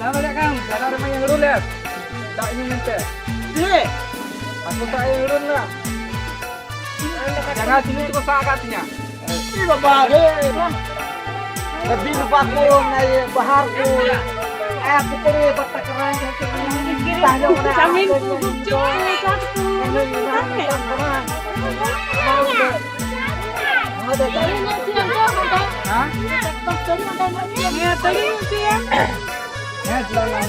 Nah, lihat Kang, ada rumah yang urun lihat. Tak ini nanti. Sini. Aku tak yang urun lah. Jangan sini cukup sakatnya. Ini bapak lebih lupa aku naik baharku. Aku teri batak kerang. Samin kukup cukup. Hah? Ya, tadi siang. Ya, selamat.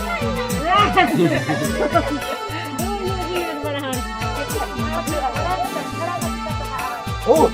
Oh.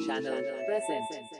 Channel present.